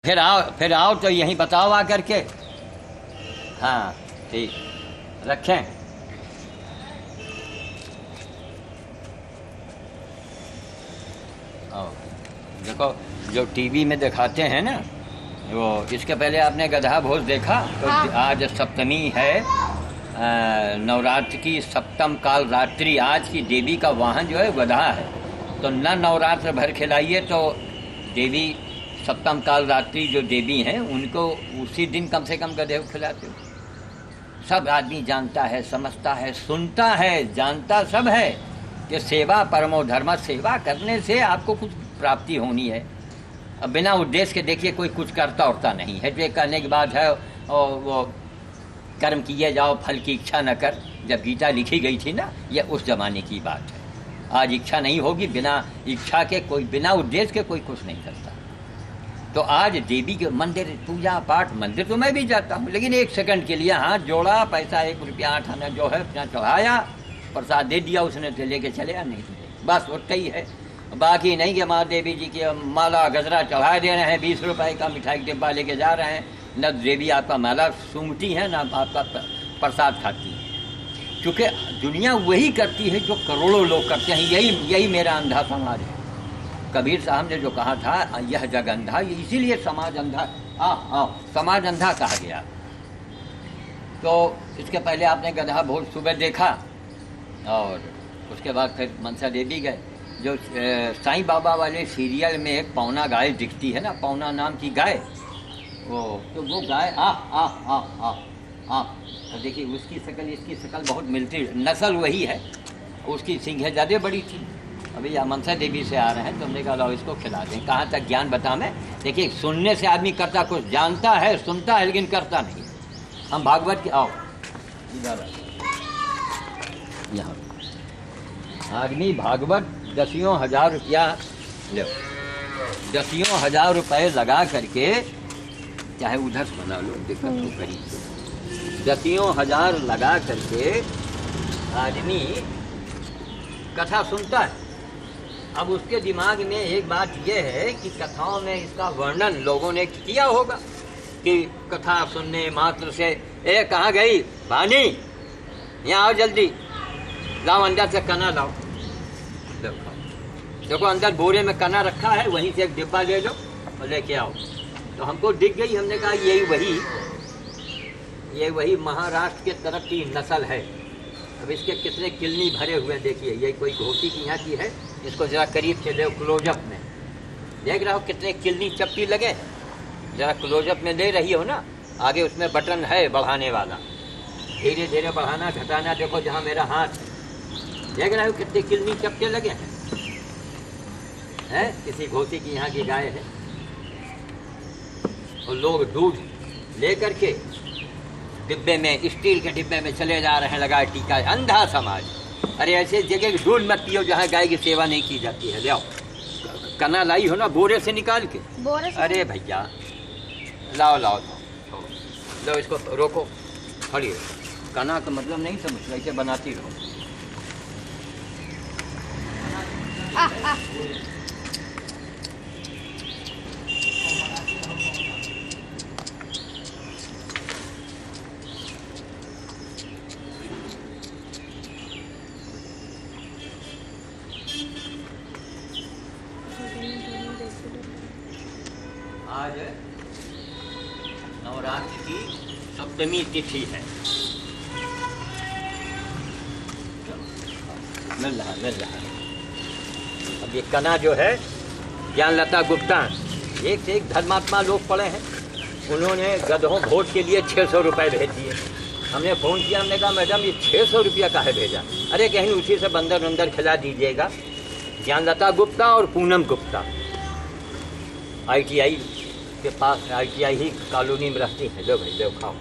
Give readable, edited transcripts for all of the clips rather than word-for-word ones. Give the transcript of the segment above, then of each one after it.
फिर आओ तो यहीं बताओ आकर के। हाँ ठीक, रखें। आओ देखो, जो टीवी में दिखाते हैं ना, वो इसके पहले आपने गधा भोज देखा? तो हाँ। आज सप्तमी है, नवरात्र की सप्तम काल रात्रि। आज की देवी का वाहन जो है गधा है। तो न नवरात्र भर खिलाइए तो देवी सप्तम काल रात्रि जो देवी हैं उनको उसी दिन कम से कम गधे को खिलाते हो। सब आदमी जानता है, समझता है, सुनता है, जानता सब है कि सेवा परमो धर्म, सेवा करने से आपको कुछ प्राप्ति होनी है। अब बिना उद्देश्य के देखिए कोई कुछ करता उरता नहीं है। जो कहने की बात है और वो कर्म किए जाओ फल की इच्छा न कर, जब गीता लिखी गई थी ना, ये उस जमाने की बात है। आज इच्छा नहीं होगी, बिना इच्छा के कोई, बिना उद्देश्य के कोई कुछ नहीं करता। तो आज देवी के मंदिर पूजा पाठ, मंदिर तो मैं भी जाता हूँ, लेकिन एक सेकंड के लिए हाथ जोड़ा, पैसा 1 रुपया 8 आना जो है अपना चढ़ाया, प्रसाद दे दिया उसने तो लेके चले या नहीं तो बस उतना ही है। बाकी नहीं कि माँ देवी जी की माला गजरा चढ़ा दे रहे हैं, 20 रुपए का मिठाई का डिब्बा लेके जा रहे हैं, न देवी आपका माला सूंघती है न आपका प्रसाद खाती है। क्योंकि दुनिया वही करती है जो करोड़ों लोग करते हैं। यही मेरा अंधा समाज है। कबीर साहब ने जो कहा था, यह जग अंधा, इसीलिए समाज अंधा, समाज अंधा कहा गया। तो इसके पहले आपने गधा भोज सुबह देखा और उसके बाद फिर मनसा देवी गए। जो साईं बाबा वाले सीरियल में एक पौना गाय दिखती है ना, पौना नाम की गाय, वो गाय तो देखिए उसकी शक्ल इसकी शक्ल बहुत मिलती, नस्ल वही है, उसकी सींगें ज़्यादा बड़ी थी। अभी मनसा देवी से आ रहे हैं तो हमने कहा लो इसको खिला दें। कहाँ तक ज्ञान बता मैं? देखिए सुनने से आदमी करता कुछ, जानता है, सुनता है, लेकिन करता नहीं। हम भागवत के आओ इधर यहाँ आदमी भागवत 10,000 रुपया लो, 10,000 रुपये लगा करके, चाहे उधर से बना लो, दिक्कत तो करी, 10,000 लगा करके आदमी कथा सुनता है। अब उसके दिमाग में एक बात यह है कि कथाओं में इसका वर्णन लोगों ने किया होगा कि कथा सुनने मात्र से, ए कहाँ गई भानी, यहाँ आओ जल्दी, लाओ अंदर से कना लाओ, देखो अंदर बोरे में कना रखा है, वहीं से एक डिब्बा ले लो और लेके आओ। तो हमको दिख गई, हमने कहा ये वही महाराष्ट्र के तरफ की नस्ल है। अब इसके कितने किलनी भरे हुए देखिए, ये कोई घोटी की यहाँ की है, इसको जरा करीब से ले, क्लोजअप में देख रहा हो कितने किलनी चप्पी लगे, जरा क्लोजअप में ले रही हो ना, आगे उसमें बटन है बढ़ाने वाला, धीरे धीरे बढ़ाना घटाना, देखो जहाँ मेरा हाथ है, देख रहे हो कितने किलनी चप्पे लगे हैं, किसी घोटी की यहाँ की गाय है। और लोग दूध लेकर के डिब्बे में, स्टील के डिब्बे में चले जा रहे हैं लगाए टीका। अंधा समाज। अरे ऐसे जगह दूध मत पियो जहाँ गाय की सेवा नहीं की जाती है। ले आओ, कना लाई हो ना बोरे से निकाल के, बोरे से? अरे भैया लाओ लाओ लो, इसको रोको, खड़ी कना का मतलब नहीं समझ, ऐसे बनाती रहो। आज नवरात्र की सप्तमी तिथि है। मिल रहा। अब ये कना जो है, ज्ञानलता गुप्ता, एक से एक धर्मात्मा लोग पड़े हैं, उन्होंने गधों भोज के लिए 600 रुपये भेज दिए। हमने फ़ोन किया, हमने कहा मैडम ये 600 रुपया काहे भेजा? अरे कहीं उसी से बंदर वंदर खिला दीजिएगा। ज्ञानलता गुप्ता और पूनम गुप्ता ITI के पास, ITI ही कॉलोनी में रहती है। लो भाई लो, खाओ,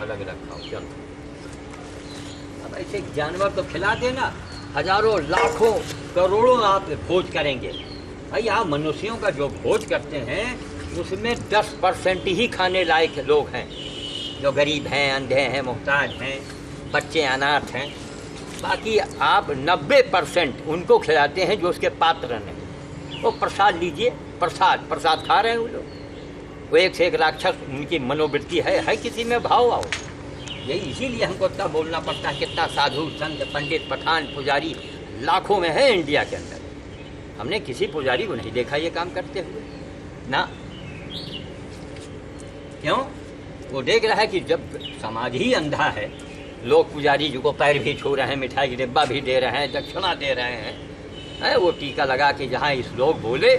अलग अलग खाओ, चलो। अब ऐसे जानवर तो खिला देना, हजारों लाखों करोड़ों आप भोज करेंगे। भाई आप मनुष्यों का जो भोज करते हैं उसमें 10% ही खाने लायक लोग हैं, जो गरीब हैं, अंधे हैं, मुहताज हैं, बच्चे अनाथ हैं। बाकी आप 90% उनको खिलाते हैं जो उसके पात्र हैं। वो प्रसाद लीजिए, प्रसाद खा रहे हैं वो लोग। वो एक से एक राक्षस उनकी मनोवृत्ति है किसी में भाव आओ। यही इसीलिए हमको इतना बोलना पड़ता है, कितना साधु संत पंडित पठान पुजारी लाखों में है इंडिया के अंदर। हमने किसी पुजारी को नहीं देखा ये काम करते हुए ना। क्यों? वो देख रहा है कि जब समाज ही अंधा है, लोग पुजारी जी को पैर भी छू रहे हैं, मिठाई की डिब्बा भी दे रहे हैं, दक्षिणा दे रहे हैं, वो टीका लगा के जहाँ इस लोग बोले,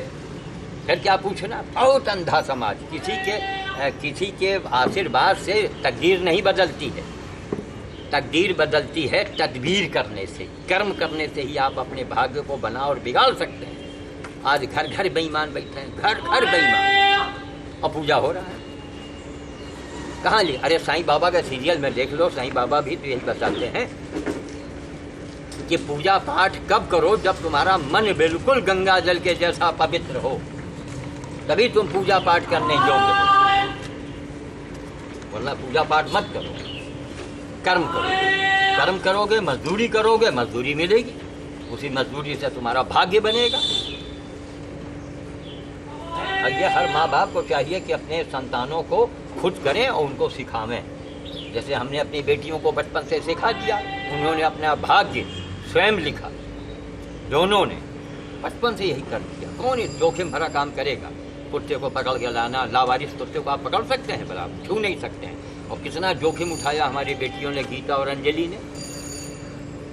फिर क्या पूछना। बहुत अंधा समाज। किसी के आशीर्वाद से तकदीर नहीं बदलती है, तकदीर बदलती है तदबीर करने से, कर्म करने से ही आप अपने भाग्य को बना और बिगाड़ सकते हैं। आज घर घर बेईमान बैठे हैं, घर घर बेईमान, और पूजा हो रहा है। कहाँ ले? अरे साईं बाबा का सीरियल में देख लो, साईं बाबा भी तो यही बताते हैं कि पूजा पाठ कब करो, जब तुम्हारा मन बिल्कुल गंगा जल के जैसा पवित्र हो, तभी तुम पूजा पाठ करने योग्य हो। वरना पूजा पाठ मत करो, कर्म करो। कर्म करोगे, मजदूरी करोगे, मजदूरी मिलेगी, उसी मजदूरी से तुम्हारा भाग्य बनेगा। ये हर माँ बाप को चाहिए कि अपने संतानों को खुद करें और उनको सिखावें। जैसे हमने अपनी बेटियों को बचपन से सिखा दिया, उन्होंने अपना भाग्य स्वयं लिखा, दोनों ने बचपन से यही कर दिया। कौन इस जोखिम भरा काम करेगा? कुत्ते को पकड़ के लाना, लावारिस कुत्ते को आप पकड़ सकते हैं, पर आप छू नहीं सकते हैं। और कितना जोखिम उठाया हमारी बेटियों ने, गीता और अंजलि ने।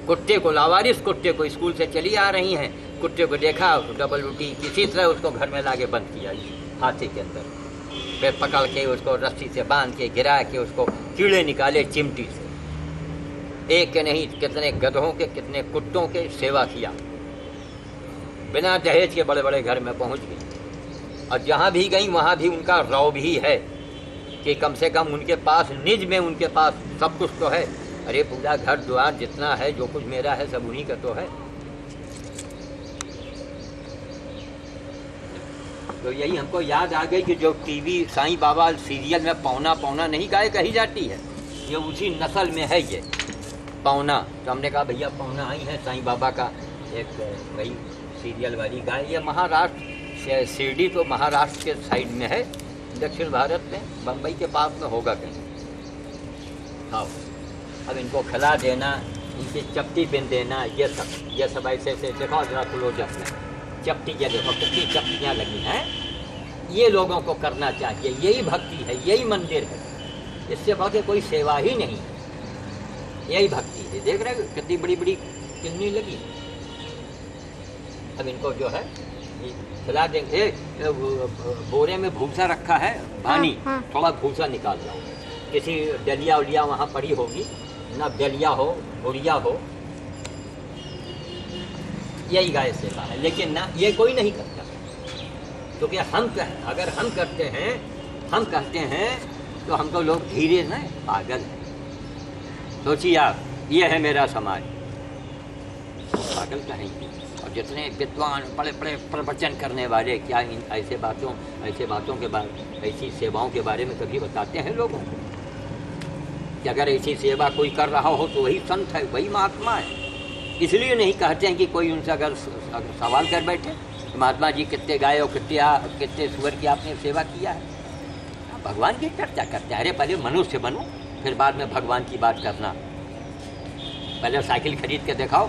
कुत्ते को, लावारिस कुत्ते को, स्कूल से चली आ रही हैं, कुत्ते को देखा, डबल रोटी किसी तरह उसको घर में लाके बंद किया हाथी के अंदर, फिर पकड़ के उसको रस्सी से बांध के गिरा के उसको कीड़े निकाले चिमटी से। एक के नहीं, कितने गधों के, कितने कुत्तों के सेवा किया, बिना दहेज के बड़े बड़े घर में पहुंच गई। और जहाँ भी गई वहाँ भी उनका रौब ही है कि कम से कम उनके पास, निज में उनके पास सब कुछ तो है। अरे पूरा घर द्वार जितना है, जो कुछ मेरा है, सब उन्हीं का तो है। तो यही हमको याद आ गई कि जो टीवी साईं बाबा सीरियल में पौना पौना नहीं गाय कही जाती है, ये उसी नस्ल में है ये पौना। तो हमने कहा भैया पौना आई है साईं बाबा का एक वही सीरियल वाली गाय। ये महाराष्ट्र, शिरडी तो महाराष्ट्र के साइड में है, दक्षिण भारत में, बम्बई के पास में होगा कहीं। हाँ, अब इनको खिला देना, इनकी चपटी बिन देना, ये सब ऐसे ऐसे देखो जरा क्लोजअप में चपटी, ये देखो कितनी चपटियाँ लगी हैं। ये लोगों को करना चाहिए, यही भक्ति है, यही मंदिर है। इससे बाकी कोई सेवा ही नहीं है, यही भक्ति है। देख रहे हो कितनी बड़ी बड़ी किन्नी लगी। अब इनको जो है खिला देंगे। बोरे में भूसा रखा है, पानी, थोड़ा भूसा निकाल लो। किसी डलिया उलिया वहाँ पड़ी होगी ना, डलिया हो, बुढ़िया हो, यही गाय सेवा है। लेकिन ना, ये कोई नहीं करता, क्योंकि अगर हम करते हैं, हम कहते हैं तो हमको लोग धीरे न पागल है। सोचिए आप, ये है मेरा समाज, पागल कहेंगे। और जितने विद्वान बड़े बड़े प्रवचन करने वाले, क्या इन ऐसे बातों के बारे, ऐसी सेवाओं के बारे में कभी बताते हैं लोगों को कि अगर ऐसी सेवा कोई कर रहा हो तो वही संत है, वही महात्मा है। इसलिए नहीं कहते हैं कि कोई उनसे अगर सवाल कर बैठे, तो महात्मा जी कितने गाय और कितने सुअर की आपने सेवा किया है। भगवान की चर्चा करते हैं। अरे पहले मनुष्य बनो, फिर बाद में भगवान की बात करना। पहले साइकिल खरीद के दिखाओ।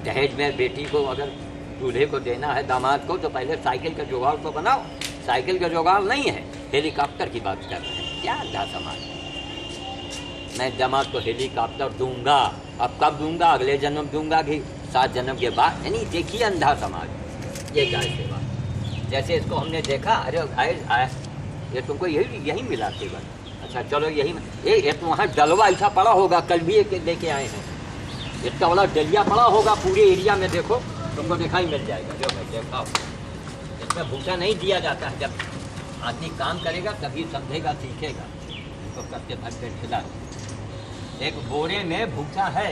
दहेज में बेटी को अगर दूल्हे को देना है, दामाद को, तो पहले साइकिल का जुगाड़ तो बनाओ। साइकिल का जुगाड़ नहीं है, हेलीकॉप्टर की बात कर रहे हैं। क्या अंधा समाज। मैं दामाद को हेलीकॉप्टर दूंगा, अब कब दूंगा? अगले जन्म दूंगा कि 7 जन्म के बाद। यानी देखिए अंधा समाज, ये गाय सेवा। जैसे इसको हमने देखा, अरे गाय ये तुमको यही मिला केवल। अच्छा चलो यही, ये तो वहाँ डलवा ऐसा पड़ा होगा, कल भी एक लेके आए हैं, इतना बड़ा डलिया पड़ा होगा पूरे एरिया में। देखो तुमको दिखाई मिल जाएगा, जो मैं देखा। इसमें भूसा नहीं दिया जाता है, जब आदमी काम करेगा तभी समझेगा, सीखेगा। तो करके भर पेट खिला। एक बोरे में भूसा है,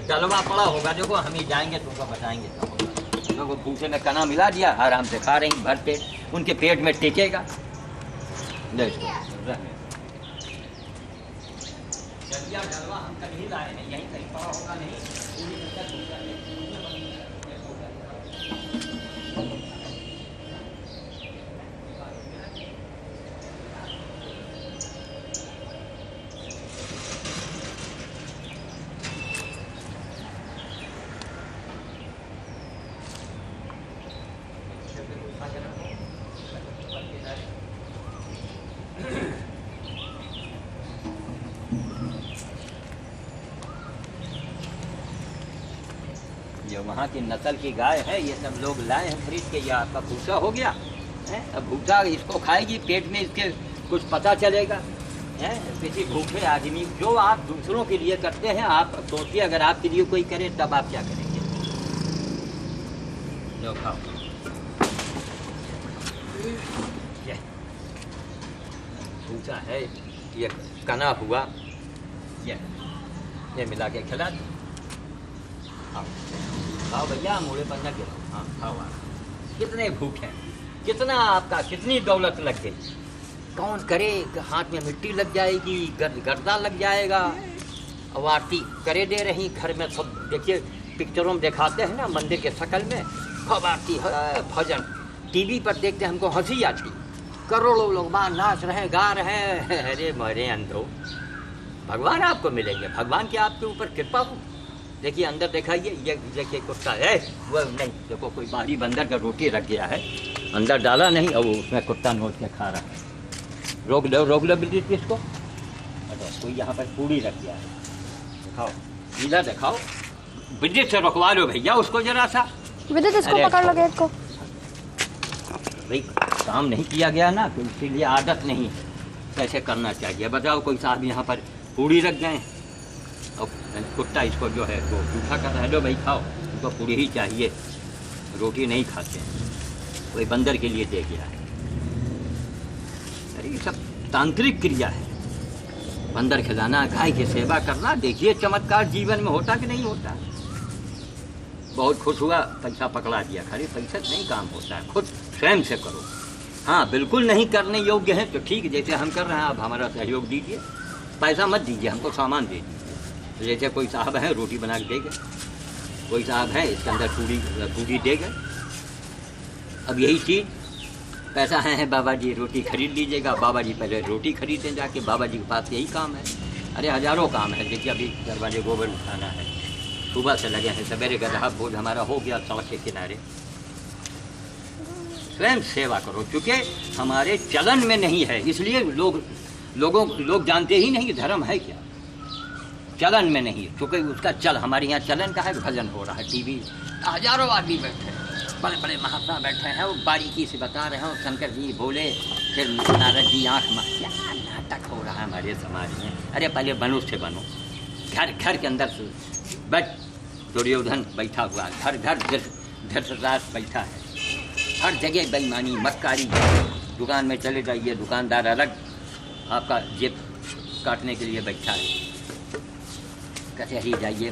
डलवा पड़ा होगा, देखो हम ही जाएंगे तुमको बताएंगे क्या होगा। लोगों को भूसे में कना मिला दिया, आराम से खा रही भर पेट, उनके पेट में टिकेगा। डलवा हम कहीं लाए हैं, यहीं कहीं पड़ा होगा नहीं। वहाँ की नस्ल की गाय है, ये सब लोग लाए हैं खरीद के। ये आपका भूसा हो गया है, अब भूसा इसको खाएगी, पेट में इसके कुछ पता चलेगा है। किसी भूखे आदमी, जो आप दूसरों के लिए करते हैं, आप सोचिए अगर आपके लिए कोई करे तब आप क्या करेंगे। लो खाओ, भूसा है, ये कना हुआ, ये मिला के खिला दो। खाओ भैया, मुड़े पर न गिरो। हाँ खाओ। कितने भूखे, कितना आपका, कितनी दौलत लग गई, कौन करे, हाथ में मिट्टी लग जाएगी, गर्दा लग जाएगा। अब आरती करे दे रही घर में, सब देखिए पिक्चरों में दिखाते हैं ना, मंदिर के शक्ल में खूब आरती है, भजन टीवी पर देखते हैं, हमको हंसी आती। करोड़ों लोग वहाँ नाच रहे हैं, गा रहे हैं। अरे मरे अंधो, भगवान आपको मिलेंगे, भगवान की आपके ऊपर कृपा हो। देखिए अंदर दिखाइए, ये देखिए कुत्ता है, वो नहीं, देखो कोई बाहरी बंदर का रोटी रख गया है, अंदर डाला नहीं, और उसमें कुत्ता नोच के खा रहा है। रोक लो बिल्ली इसको। अच्छा, कोई यहाँ पर पूड़ी रख गया है, दिखाओ, इधर दिखाओ, विद्युत से रोकवा लो भैया उसको जरा सा। विद्युत इसको पकड़ लो, गेट को। भाई काम नहीं किया गया ना, तो इसीलिए आदत नहीं है, कैसे करना चाहिए बताओ। कोई साहब यहाँ पर पूड़ी रख गए और कुत्ता इसको जो है वो जूठा कर रहा है। लो भाई खाओ, उनको पूड़ी ही चाहिए, रोटी नहीं खाते हैं, कोई बंदर के लिए दे गया है। अरे ये सब तांत्रिक क्रिया है, बंदर खिलाना, गाय की सेवा करना। देखिए चमत्कार जीवन में होता कि नहीं होता। बहुत खुश हुआ, पैसा पकड़ा दिया, खाली पैसा नहीं काम होता है, खुद स्वयं से करो। हाँ बिल्कुल नहीं करने योग्य है तो ठीक, जैसे हम कर रहे हैं, आप हमारा सहयोग दीजिए, पैसा मत दीजिए, हमको सामान दे दीजिए। तो जैसे कोई साहब हैं रोटी बना के दे गए, कोई साहब हैं इसके अंदर पूड़ी दे गए। अब यही चीज़, पैसा है बाबा जी रोटी खरीद लीजिएगा, बाबा जी पहले रोटी खरीदें जाके, बाबा जी के पास यही काम है। अरे हजारों काम है। देखिए अभी दरवाजे गोबर उठाना है, सुबह से लगे हैं, सवेरे गधा भोज हमारा हो गया सड़क के किनारे। स्वयं सेवा करो, चूँकि हमारे चलन में नहीं है, इसलिए लोग जानते ही नहीं धर्म है क्या, चलन में नहीं है। चूँकि उसका चल, हमारे यहाँ चलन का है, भजन हो रहा है, टीवी हजारों आदमी बैठे हैं, बड़े बड़े महात्मा बैठे हैं, वो बारीकी से बता रहे हैं, शंकर जी बोले, फिर नारद जी आँख में, क्या नाटक हो रहा है हमारे समाज में। अरे पहले मनुष्य बनो, घर के अंदर से बैठ, दुर्योधन बैठा हुआ, घर धृतराष्ट्र बैठा है, हर जगह बेईमानी मक्कारी। दुकान में चले जाइए, दुकानदार अलग आपका जेब काटने के लिए बैठा है। कचहरी जाइए,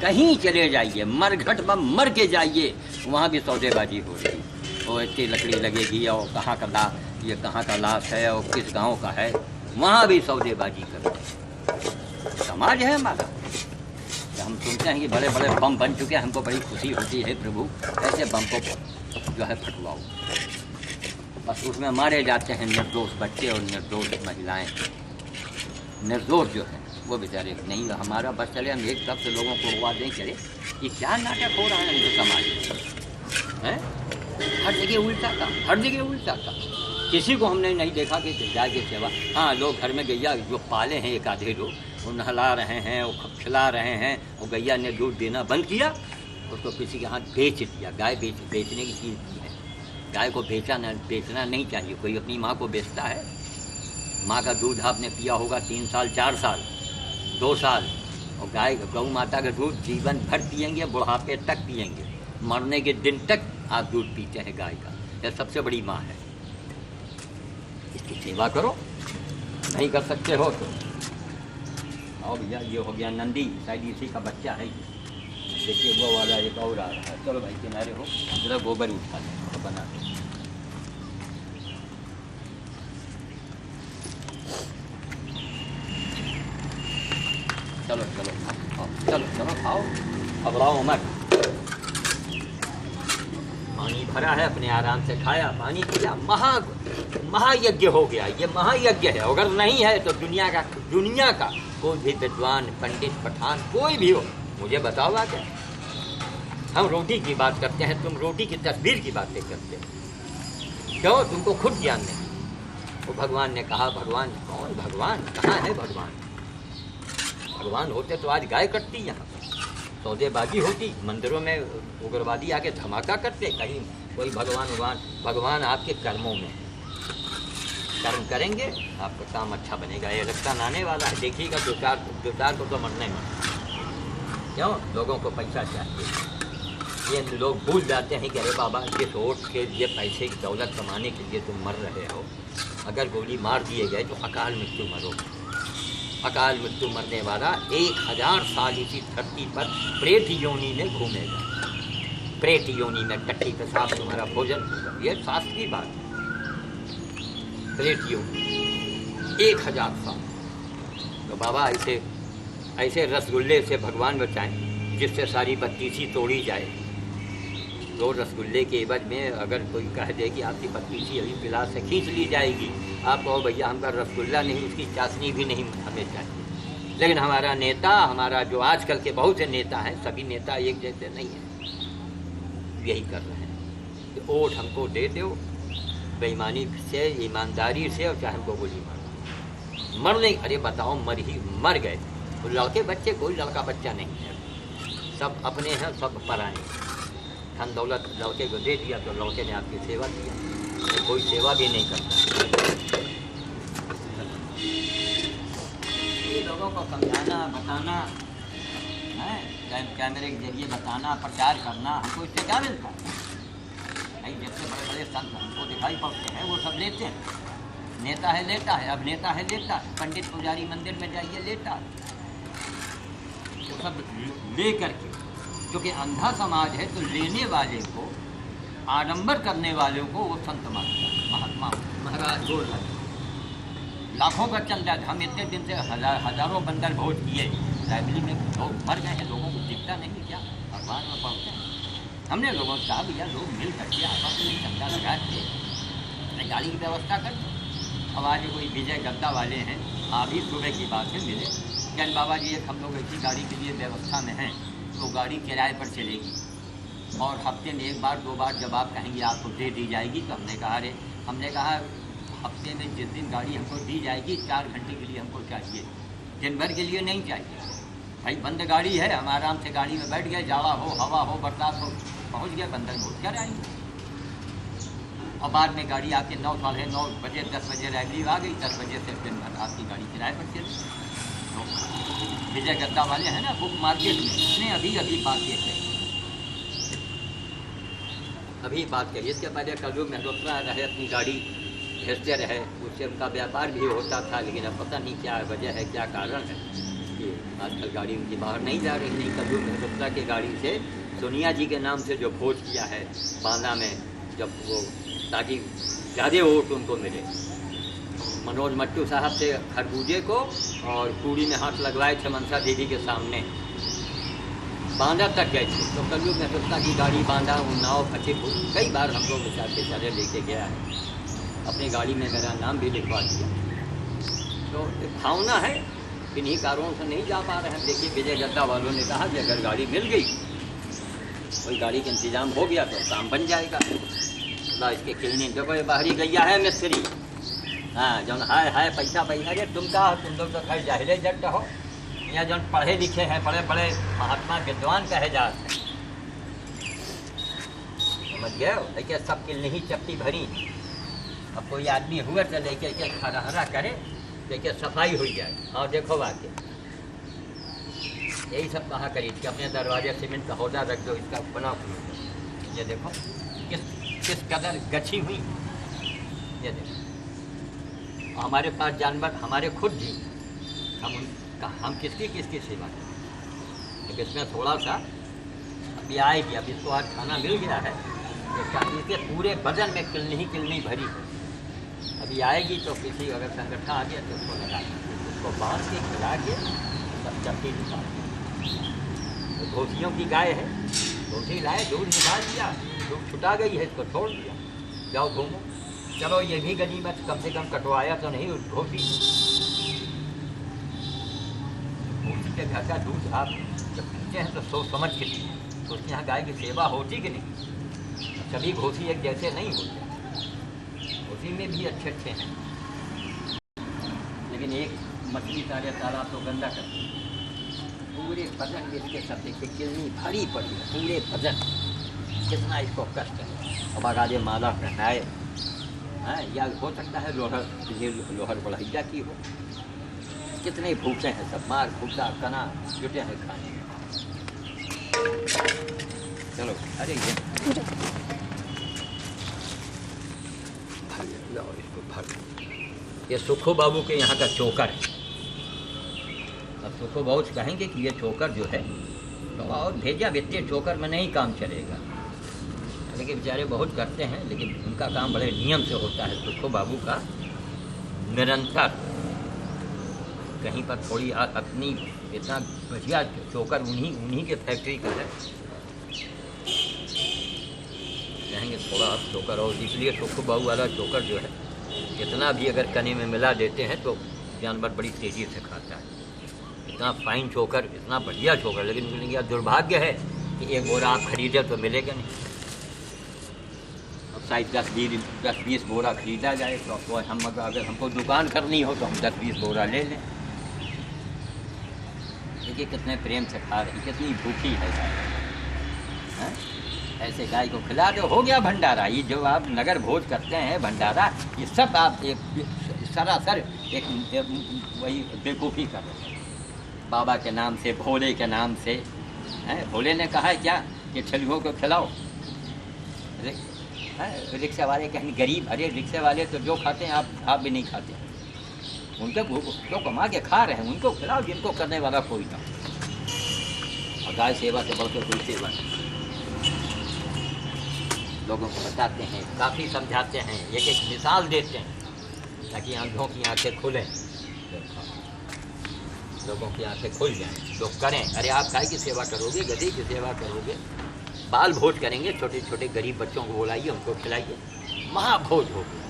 कहीं चले जाइए, मरघट में मर के जाइए, वहाँ भी सौदेबाजी हो रही। और इतनी लकड़ी लगेगी, और कहाँ का लाश, ये कहाँ का लाश है, और किस गांव का है, वहाँ भी सौदेबाजी करते। समाज है हमारा। हम सुनते हैं कि बड़े बड़े बम बन चुके हैं, हमको बड़ी खुशी होती है, प्रभु ऐसे बम को जो है फटवाओ। बस उसमें मारे जाते हैं निर्दोष बच्चे और निर्दोष महिलाएं। निर्दोष जो है वो बेचारे नहीं, हमारा बस चले, हम एक तरफ से लोगों को आवाज़ नहीं करे कि क्या नाटक हो रहा है हिंदू समाज में, हर जगह उल्टा का, हर जगह उल्टा का। किसी को हमने नहीं देखा कि गाय की सेवा। हाँ, लोग घर में गैया जो पाले हैं एक आधे लोग, वो नहला रहे हैं, वो खिला रहे हैं, वो गैया ने दूध देना बंद किया, उसको किसी के हाथ बेच दिया। गाय बेचने की चीज़ की है, गाय को बेचना नहीं चाहिए। कोई अपनी माँ को बेचता है, माँ का दूध आपने पिया होगा 3 साल 4 साल 2 साल, और गौ माता का दूध जीवन भर पियेंगे, बुढ़ापे तक पियेंगे, मरने के दिन तक आप दूध पीते हैं गाय का। यह सबसे बड़ी माँ है, इसकी सेवा करो। नहीं कर सकते हो तो आओ भैया, ये हो गया नंदी, शायद इसी का बच्चा है। देखिए वो वाला एक और आ रहा है। चलो भाई किनारे हो, जरा गोबर उठा लें तो बना दो। चलो चलो खाओ, घबराओ मत। पानी भरा है, अपने आराम से खाया, पानी पिया, महायज्ञ हो गया। ये महायज्ञ है। अगर नहीं है तो दुनिया का कोई भी विद्वान, पंडित, पठान, कोई भी हो, मुझे बताओ आगे। हम रोटी की बात करते हैं, तुम रोटी की तस्वीर की बातें करते हो। क्यों? तुमको खुद ज्ञान नहीं। वो भगवान ने कहा, भगवान कौन? भगवान कहाँ है? भगवान होते तो आज गाय कटती यहाँ पर। सौदेबाजी होती, मंदिरों में उग्रवादी आके धमाका करते, कहीं कोई भगवान आपके कर्मों में कर्म करेंगे, आपका काम अच्छा बनेगा। ये इलेक्शन आने वाला है, देखिएगा दो चार को तो मरने में, क्यों लोगों को पैसा चाहिए। ये लोग भूल जाते हैं कि अरे बाबा जिस वोट के लिए पैसे की दौलत कमाने के लिए तुम मर रहे हो, अगर गोली मार दिए गए तो अकाल मृत्यु मरोगे। अकाल मृत्यु मरने वाला 1000 साल इसी धरती पर प्रेत योनि में घूमेगा, प्रेत योनि में टट्टी पेशाब तुम्हारा भोजन होगा। ये शास्त्र की बात है। प्रेत योनि 1000 साल। तो बाबा ऐसे रसगुल्ले से भगवान बचाएं जिससे सारी बत्तीसी तोड़ी जाए। तो रसगुल्ले के एवज में अगर कोई कह दे कि आपकी बत्तीसी अभी गिलास से खींच ली जाएगी, आप कहो भैया हमका रसगुल्ला नहीं, उसकी चाशनी भी नहीं हमें चाहिए। लेकिन हमारा नेता, हमारा जो आजकल के बहुत से नेता हैं, सभी नेता एक जैसे नहीं हैं, यही कर रहे हैं कि वोट हमको दे दो बेईमानी से, ईमानदारी से, और चाहे हमको गोली मारो। मर नहीं, अरे बताओ मर गए। तो लड़के बच्चे, कोई लड़का बच्चा नहीं है, सब अपने हैं, सब पराए। धन दौलत लड़के को दे दिया तो लड़के ने आपकी सेवा किया, तो कोई सेवा भी नहीं करता। ये लोगों को समझाना, बताना है, कैमरे के जरिए बताना, प्रचार करना, हमको इससे क्या मिलता है? भाई जैसे बड़े बड़े संत हमको दिखाई पड़ते हैं वो सब लेते हैं। नेता है लेता है, अब नेता है लेता है, पंडित पुजारी मंदिर में जाइए लेता है, तो सब ले करके, क्योंकि अंधा समाज है तो लेने वाले को, आडंबर करने वालों को वो संत मानता है। महात्मा महाराज बोल रहे लाखों का चल रहा है। हम इतने दिन से हजारों बंदर भोज किए, लाइब्रेरी में लोग मर गए हैं, लोगों को दिखता नहीं क्या? भगवान में पढ़ते हैं। हमने लोगों से कहा भैया लोग मिल करके आपस में चंदा लगा के गाड़ी की व्यवस्था कर दो। हमारे कोई विजय गद्दा वाले हैं, अभी सुबह की बात है, मिले कहन बाबा जी एक हम लोग ऐसी गाड़ी के लिए व्यवस्था में हैं, तो गाड़ी किराए पर चलेगी और हफ्ते में 1 बार 2 बार जब आप कहेंगे आपको दे दी जाएगी। तो हमने कहा हफ्ते में जिस दिन गाड़ी हमको दी जाएगी 4 घंटे के लिए हमको चाहिए, दिन भर के लिए नहीं चाहिए। भाई बंद गाड़ी है, हम आराम से गाड़ी में बैठ गए, जाड़ा हो, हवा हो, बरसात हो, पहुँच गए, बंदर भोज कर आएंगे। और बाद में गाड़ी आपके 9 साढ़े 9 बजे 10 बजे लाइब्रेरी आ गई, 10 बजे से दिन भर आपकी गाड़ी किराए पर चली। तो विजय गद्दा वाले हैं ना बुक मार्केट में, उसने अभी बात ये कही, अभी बात कही। इसके पहले कलयुग में दूसरा रहे, अपनी गाड़ी भेजते रहे, उससे उनका व्यापार भी होता था। लेकिन अब पता नहीं क्या वजह है, क्या कारण है कि आजकल गाड़ी उनकी बाहर नहीं जा रही। नहीं, कलयुग में दूसरा की गाड़ी से सोनिया जी के नाम से जो भोज किया है बांदा में, जब वो ताकि ज़्यादा वोट उनको मिले, मनोज मट्टू साहब से खरबूजे को और पूड़ी में हाथ लगवाए थे मनसा देवी के सामने, बांदा तक गए थे। तो कलयुग में दूसरा की गाड़ी बांदा, उन्नाव, फतेहपुर, कई बार हम लोग विचार के चले लेके गया है, अपनी गाड़ी में मेरा नाम भी लिखवा दिया। तो भावना है, इन्हीं कारणों से नहीं जा पा रहे हैं। देखिए विजय गद्दा वालों ने कहा कि अगर गाड़ी मिल गई, कोई गाड़ी का इंतजाम हो गया तो काम बन जाएगा। ना इसके खिलने देखो, बाहरी गैया है मिस्त्री, हाँ जौन हाय पैसा अरे तुम लोग तो खैर जाहिर जट हो, यहाँ जौन पढ़े लिखे हैं, बड़े बड़े महात्मा विद्वान कहे जाते हैं, समझ गए हो? देखिए सब किल नहीं चपटी भरी। अब कोई आदमी हुआ तो लेके के हरा करे, देखिए सफाई हुई जाए। और देखो वाक्य यही सब कहा करी कि अपने दरवाजे सीमेंट का हौदा रख दो, इसका बना हुआ। ये देखो किस कदर गछी हुई, ये देखो। हमारे पास जानवर हमारे खुद भी, हम किसकी सेवा करें? तो इसमें थोड़ा सा अभी आएगी, अब इसको आज खाना मिल गया है, इसके पूरे बदन में किलनी भरी है। अभी आएगी तो किसी अगर संगठन आ गया तो उसको लगा, उसको बांध के खिला के सब चपटी निकाल। तो घोसियों की गाय है, घोसी लाए, दूध निकाल दिया, दूध छुटा गई है, इसको छोड़ दिया, जाओ घूमो। चलो ये भी गनीमत, कम से कम कटवाया तो नहीं उस घोसी के घर का दूध। आप जब पीते हैं तो सोच समझ के पीते, तो उसके यहाँ गाय की सेवा होती कि नहीं? सभी घोसी एक जैसे नहीं होते, घोसी में भी अच्छे हैं, लेकिन एक मछली सारे तालाब तो गंदा करती है। पूरे भजन इसके सब देखिए कितनी भारी पड़ी है, पूरे भजन कितना इसको कष्ट है। अब आगे माला पहनाए हैं, या हो सकता है लोहर, ये लोहर बढ़ैया की हो। कितने भूखे हैं सब, मार भूखा कना जुटे हैं खाने। चलो अरे ये भर इसको भर। ये सुखो बाबू के यहाँ का चोकर है। अब सुखो बाबू से कहेंगे कि ये चोकर जो है तो और भेजा बेटे, चोकर में नहीं काम चलेगा। लेकिन बेचारे बहुत करते हैं, लेकिन उनका काम बड़े नियम से होता है। सुखो बाबू का निरंतर कहीं पर थोड़ी अपनी इतना बढ़िया चोकर उन्हीं के फैक्ट्री का है, कहेंगे थोड़ा आप चोकर। और इसलिए सुखो बाबू वाला चोकर जो है इतना भी अगर कने में मिला देते हैं तो जानवर बड़ी तेज़ी से खाता है। इतना फाइन चोकर, इतना बढ़िया चोकर, लेकिन यह दुर्भाग्य है कि एक बोरा आप खरीदे तो मिलेगा नहीं। अब शायद 10-20 बोरा खरीदा जाए तो हम अगर हमको दुकान करनी हो तो हम 10-20 बोरा ले लें। देखिए कितने प्रेम से खा रही, कितनी भूखी है गाय। ऐसे गाय को खिला दो, हो गया भंडारा। ये जो आप नगर भोज करते हैं भंडारा, ये सब आप एक सरासर एक वही बेवकूफ़ी कर रहे हैं बाबा के नाम से, भोले के नाम से। भोले ने कहा है क्या कि छलियों को खिलाओ। रिक्शा वाले कहें गरीब, अरे रिक्शे वाले तो जो खाते हैं आप भी नहीं खाते। उनके जो कमा के खा रहे हैं उनको खिलाओ, जिनको करने वाला कोई ना। और गाय सेवा से बढ़कर कोई सेवा नहीं। लोगों को बताते हैं, काफ़ी समझाते हैं, एक एक मिसाल देते हैं ताकि आँखों की आँखें खुलें, लोगों की आँखें खुल जाएं, लोग करें। अरे आप गाय की सेवा करोगे, गधे की सेवा करोगे, बाल भोज करेंगे, छोटे छोटे गरीब बच्चों को बुलाइए, उनको खिलाइए, महाभोज होगा।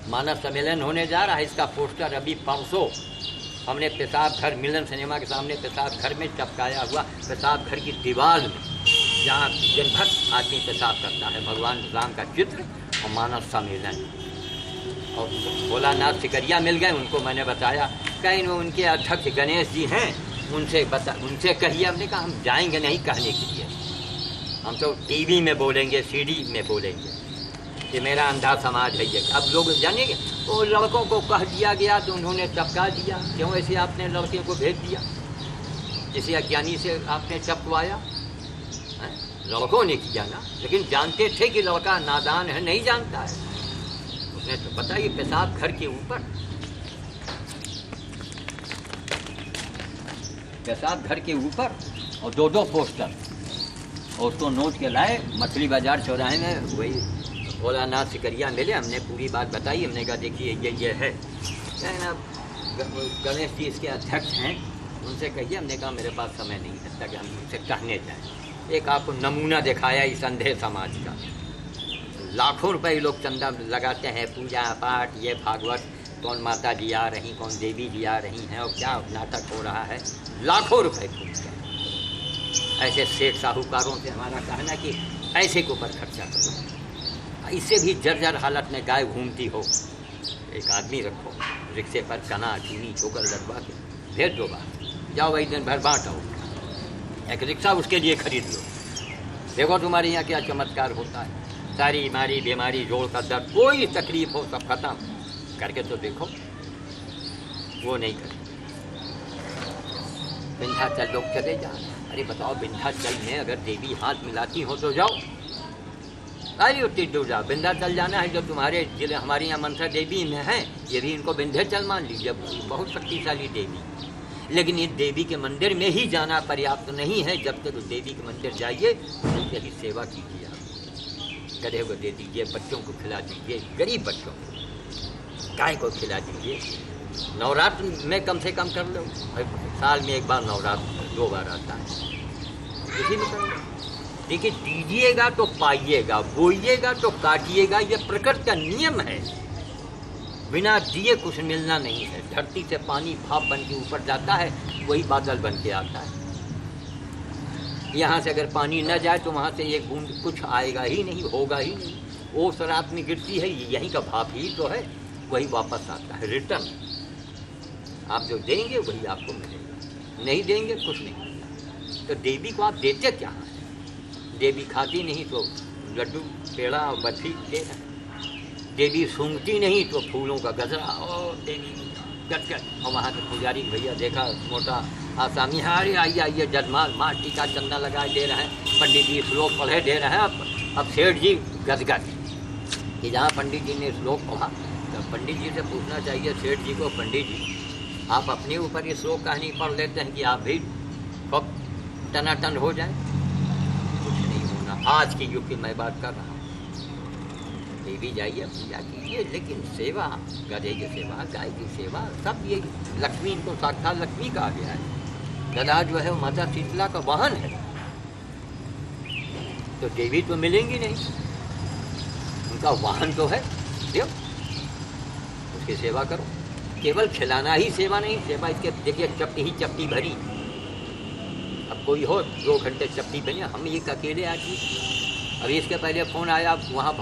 मानव सम्मेलन होने जा रहा है, इसका पोस्टर अभी परसों हमने पेशाब घर, मिलन सिनेमा के सामने पेशाब घर में चपकाया हुआ, पेशाब घर की दीवार में, जहाँ दिन भर आदमी पेशाब करता है, भगवान राम का चित्र और मानव सम्मेलन। और भोलानाथ सिकरिया मिल गए, उनको मैंने बताया, कहीं उनके अध्यक्ष गणेश जी हैं, उनसे कहिए। हमने कहा हम जाएंगे नहीं कहने के लिए, हम तो टीवी में बोलेंगे, सीडी में बोलेंगे कि मेरा अंधा समाज है ये। अब लोग जानेंगे, वो लड़कों को कह दिया गया तो उन्होंने चपका दिया। क्यों ऐसे आपने लड़के को भेज दिया, किसी अज्ञानी से आपने चपकवाया? लड़कों ने किया ना, लेकिन जानते थे कि लड़का नादान है, नहीं जानता है। उसने तो पता ही पेशाब घर के ऊपर, पेशाब घर के ऊपर, और 2-2 पोस्टर, और उसको नोट के लाए। मछली बाजार चौराहे में वही भोलानाथ सिकरिया मिले, हमने पूरी बात बताई। हमने कहा देखिए ये है, कहना गणेश जी इसके अध्यक्ष हैं, उनसे कहिए। हमने कहा मेरे पास समय नहीं है ताकि हम उनसे कहने जाएँ। एक आपको नमूना दिखाया इस अंधे समाज का। लाखों रुपए लोग चंदा लगाते हैं, पूजा पाठ, ये भागवत, कौन माता जी आ रही, कौन देवी जी आ रही हैं, और क्या नाटक हो रहा है, लाखों रुपए फूटते हैं। ऐसे सेठ साहूकारों से हमारा कहना कि ऐसे के ऊपर खर्चा करो। इससे भी जर्जर हालत में गाय घूमती हो, एक आदमी रखो, रिक्शे पर चना चीनी चोकर लगवा के भेज दो, बाहर जाओ, वही दिन भर बाँटो, एक रिक्शा उसके लिए खरीद लो। देखो तुम्हारे यहाँ क्या चमत्कार होता है। सारी मारी बीमारी, जोड़ का दर्द, कोई तकलीफ हो सब खत्म करके तो देखो। वो नहीं करे। विंध्याचल लोग चले जाए, अरे बताओ विंध्याचल में अगर देवी हाथ मिलाती हो तो जाओ, अरे उतनी दूर जाओ। विंध्याचल जाना है जो तुम्हारे जिले, हमारे यहाँ मनसा देवी में है, ये भी इनको विंध्याचल मान लीजिए, बहुत शक्तिशाली देवी। लेकिन इस देवी के मंदिर में ही जाना पर्याप्त नहीं है। जब तक उस देवी के मंदिर जाइए, उनकी ही सेवा कीजिए। आप गधे को दे दीजिए, बच्चों को खिला दीजिए, गरीब बच्चों को, गाय को खिला दीजिए। नवरात्र में कम से कम कर लो, साल में एक बार नवरात्र 2 बार आता है, इसी में कर लो। देखिए, दीजिएगा तो पाइएगा, बोइएगा तो काटिएगा, ये प्रकृति का नियम है। बिना दिए कुछ मिलना नहीं है। धरती से पानी भाप बन के ऊपर जाता है, वही बादल बन के आता है। यहाँ से अगर पानी न जाए तो वहाँ से एक बूंद कुछ आएगा ही नहीं, होगा ही नहीं। वो शराब में गिरती है, यहीं का भाप ही तो है, वही वापस आता है, रिटर्न। आप जो देंगे वही आपको मिलेगा। नहीं देंगे कुछ नहीं। तो देवी को आप देते क्या हैं? देवी खाती नहीं तो लड्डू पेड़ा और बर्फी दे रहे हैं। देवी सूंघती नहीं तो फूलों का गजरा, और देवी गटगट। और वहाँ के पुजारी भैया देखा मोटा आसामी, अरे आइए आइए जजमान, माँ टीका चंदा लगाए दे रहे हैं, पंडित जी श्लोक पढ़े दे रहे हैं। अब सेठ जी गदगद कि जहाँ पंडित जी ने श्लोक पढ़ा तो पंडित जी से पूछना चाहिए सेठ जी को, पंडित जी आप अपने ऊपर ये श्लोक कहानी पढ़ लेते हैं कि आप भी खूब टनाटन हो जाए? कुछ नहीं होना। आज के युग की मैं बात कर रहा हूँ। देवी जाइए पूजा कीजिए, लेकिन सेवा, गधे की सेवा, गाय की सेवा, सब ये लक्ष्मी, इनको साक्षात लक्ष्मी कहा गया है। गधा जो है वो माता शीतला का वाहन है। तो देवी तो मिलेंगी नहीं, उनका वाहन तो है देव, उसकी सेवा करो। केवल खिलाना ही सेवा नहीं, सेवा इसके देखिए चपटी ही चपटी भरी। अब कोई हो 2 घंटे चपटी बने, हम एक अकेले आदमी। अब इसके पहले फ़ोन आया वहाँ